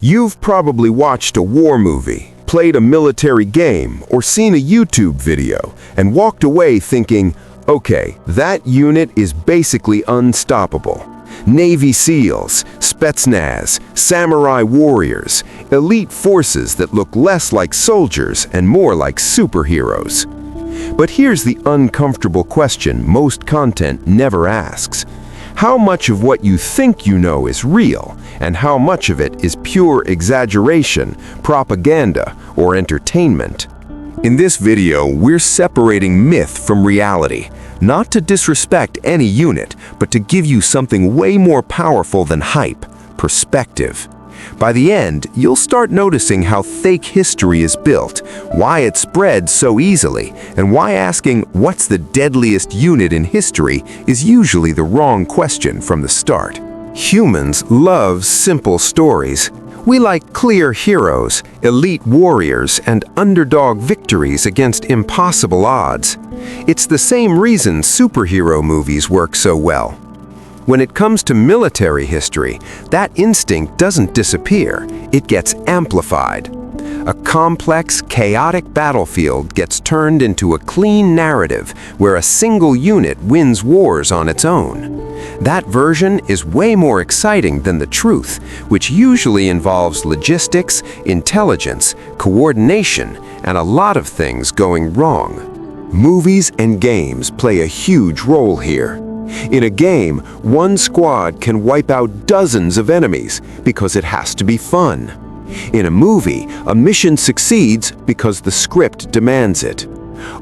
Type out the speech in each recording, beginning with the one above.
You've probably watched a war movie, played a military game, or seen a YouTube video and walked away thinking, okay, that unit is basically unstoppable. Navy SEALs, Spetsnaz, samurai warriors, elite forces that look less like soldiers and more like superheroes. But here's the uncomfortable question most content never asks. How much of what you think you know is real, and how much of it is pure exaggeration, propaganda, or entertainment? In this video, we're separating myth from reality, not to disrespect any unit, but to give you something way more powerful than hype: perspective. By the end, you'll start noticing how fake history is built, why it spreads so easily, and why asking what's the deadliest unit in history is usually the wrong question from the start. Humans love simple stories. We like clear heroes, elite warriors, and underdog victories against impossible odds. It's the same reason superhero movies work so well. When it comes to military history, that instinct doesn't disappear, it gets amplified. A complex, chaotic battlefield gets turned into a clean narrative where a single unit wins wars on its own. That version is way more exciting than the truth, which usually involves logistics, intelligence, coordination, and a lot of things going wrong. Movies and games play a huge role here. In a game, one squad can wipe out dozens of enemies because it has to be fun. In a movie, a mission succeeds because the script demands it.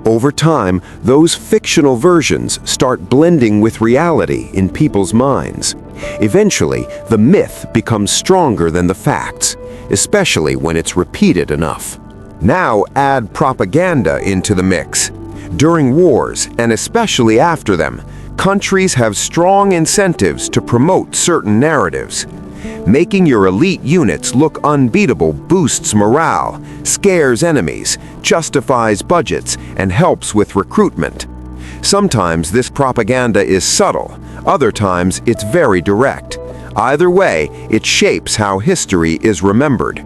Over time, those fictional versions start blending with reality in people's minds. Eventually, the myth becomes stronger than the facts, especially when it's repeated enough. Now add propaganda into the mix. During wars, and especially after them, countries have strong incentives to promote certain narratives. Making your elite units look unbeatable boosts morale, scares enemies, justifies budgets, and helps with recruitment. Sometimes this propaganda is subtle, other times it's very direct. Either way, it shapes how history is remembered.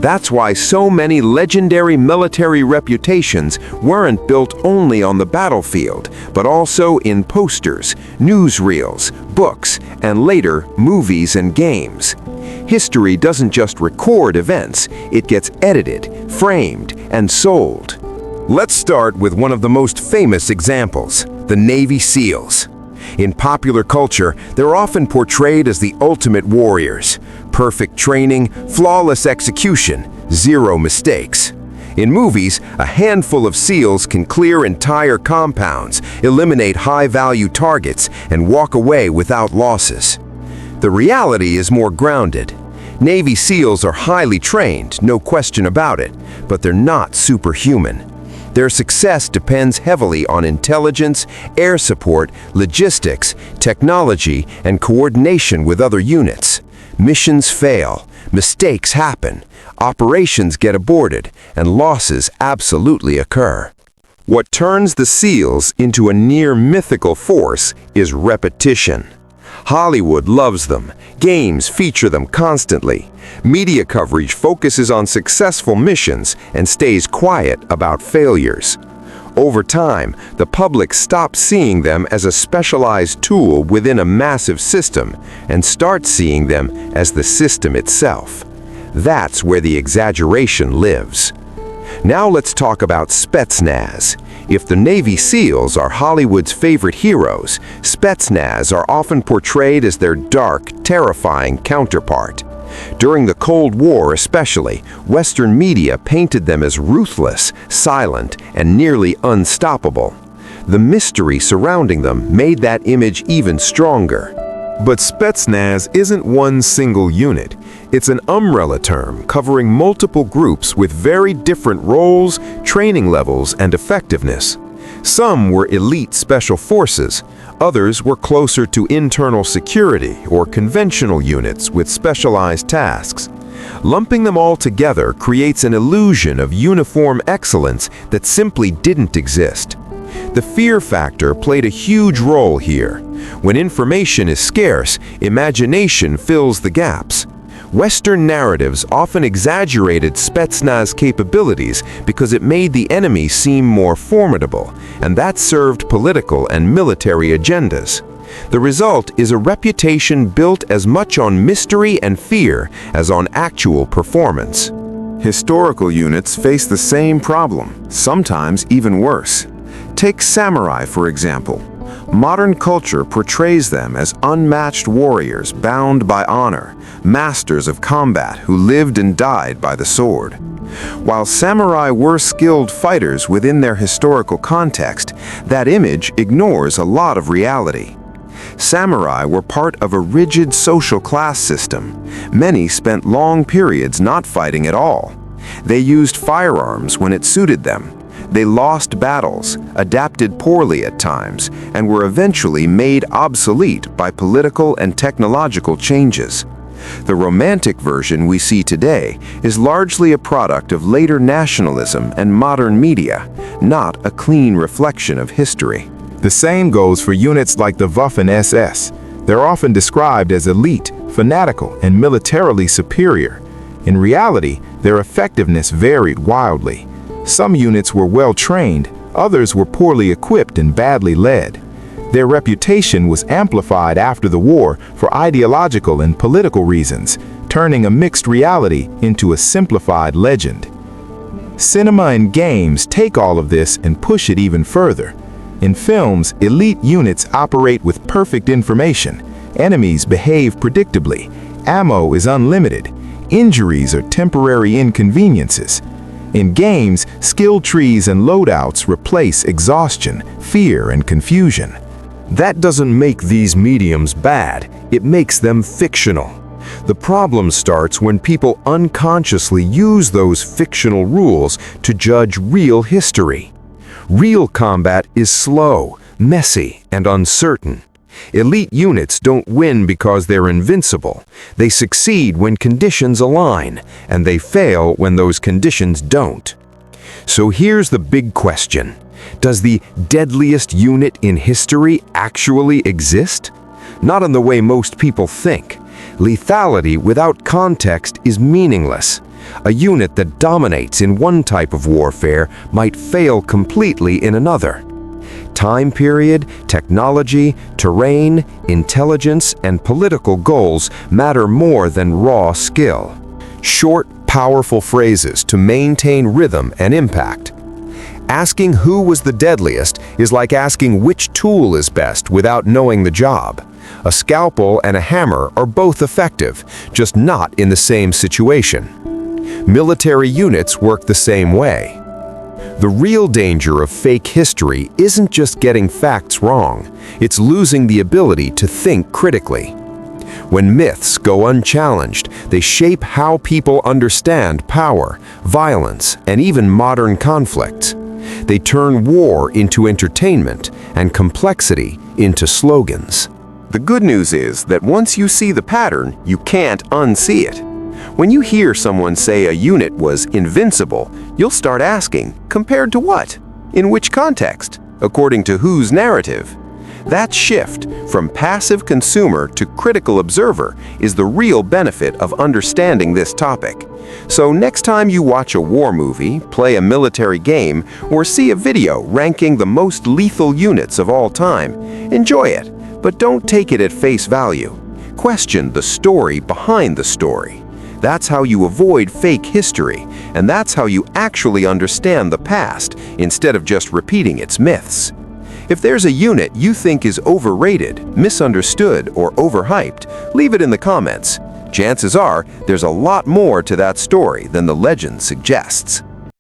That's why so many legendary military reputations weren't built only on the battlefield, but also in posters, newsreels, books, and later movies and games. History doesn't just record events, it gets edited, framed, and sold. Let's start with one of the most famous examples, the Navy SEALs. In popular culture, they're often portrayed as the ultimate warriors. Perfect training, flawless execution, zero mistakes. In movies, a handful of SEALs can clear entire compounds, eliminate high-value targets, and walk away without losses. The reality is more grounded. Navy SEALs are highly trained, no question about it, but they're not superhuman. Their success depends heavily on intelligence, air support, logistics, technology, and coordination with other units. Missions fail, mistakes happen, operations get aborted, and losses absolutely occur. What turns the SEALs into a near-mythical force is repetition. Hollywood loves them. Games feature them constantly. Media coverage focuses on successful missions and stays quiet about failures. Over time, the public stops seeing them as a specialized tool within a massive system and starts seeing them as the system itself. That's where the exaggeration lives. Now let's talk about Spetsnaz. If the Navy SEALs are Hollywood's favorite heroes, Spetsnaz are often portrayed as their dark, terrifying counterpart. During the Cold War especially, Western media painted them as ruthless, silent, and nearly unstoppable. The mystery surrounding them made that image even stronger. But Spetsnaz isn't one single unit. It's an umbrella term covering multiple groups with very different roles, training levels, and effectiveness. Some were elite special forces, others were closer to internal security or conventional units with specialized tasks. Lumping them all together creates an illusion of uniform excellence that simply didn't exist. The fear factor played a huge role here. When information is scarce, imagination fills the gaps. Western narratives often exaggerated Spetsnaz capabilities because it made the enemy seem more formidable, and that served political and military agendas. The result is a reputation built as much on mystery and fear as on actual performance. Historical units face the same problem, sometimes even worse. Take samurai, for example. Modern culture portrays them as unmatched warriors bound by honor, masters of combat who lived and died by the sword. While samurai were skilled fighters within their historical context, that image ignores a lot of reality. Samurai were part of a rigid social class system. Many spent long periods not fighting at all. They used firearms when it suited them. They lost battles, adapted poorly at times, and were eventually made obsolete by political and technological changes. The romantic version we see today is largely a product of later nationalism and modern media, not a clean reflection of history. The same goes for units like the Waffen-SS. They're often described as elite, fanatical, and militarily superior. In reality, their effectiveness varied wildly. Some units were well-trained, others were poorly equipped and badly led. Their reputation was amplified after the war for ideological and political reasons, turning a mixed reality into a simplified legend. Cinema and games take all of this and push it even further. In films, elite units operate with perfect information. Enemies behave predictably. Ammo is unlimited. Injuries are temporary inconveniences. In games, skill trees and loadouts replace exhaustion, fear, and confusion. That doesn't make these mediums bad, it makes them fictional. The problem starts when people unconsciously use those fictional rules to judge real history. Real combat is slow, messy, and uncertain. Elite units don't win because they're invincible. They succeed when conditions align, and they fail when those conditions don't. So here's the big question. Does the deadliest unit in history actually exist? Not in the way most people think. Lethality without context is meaningless. A unit that dominates in one type of warfare might fail completely in another. Time period, technology, terrain, intelligence, and political goals matter more than raw skill. Short, powerful phrases to maintain rhythm and impact. Asking who was the deadliest is like asking which tool is best without knowing the job. A scalpel and a hammer are both effective, just not in the same situation. Military units work the same way. The real danger of fake history isn't just getting facts wrong, it's losing the ability to think critically. When myths go unchallenged, they shape how people understand power, violence, and even modern conflicts. They turn war into entertainment and complexity into slogans. The good news is that once you see the pattern, you can't unsee it. When you hear someone say a unit was invincible, you'll start asking, compared to what? In which context? According to whose narrative? That shift from passive consumer to critical observer is the real benefit of understanding this topic. So next time you watch a war movie, play a military game, or see a video ranking the most lethal units of all time, enjoy it, but don't take it at face value. Question the story behind the story. That's how you avoid fake history, and that's how you actually understand the past instead of just repeating its myths. If there's a unit you think is overrated, misunderstood, or overhyped, leave it in the comments. Chances are there's a lot more to that story than the legend suggests.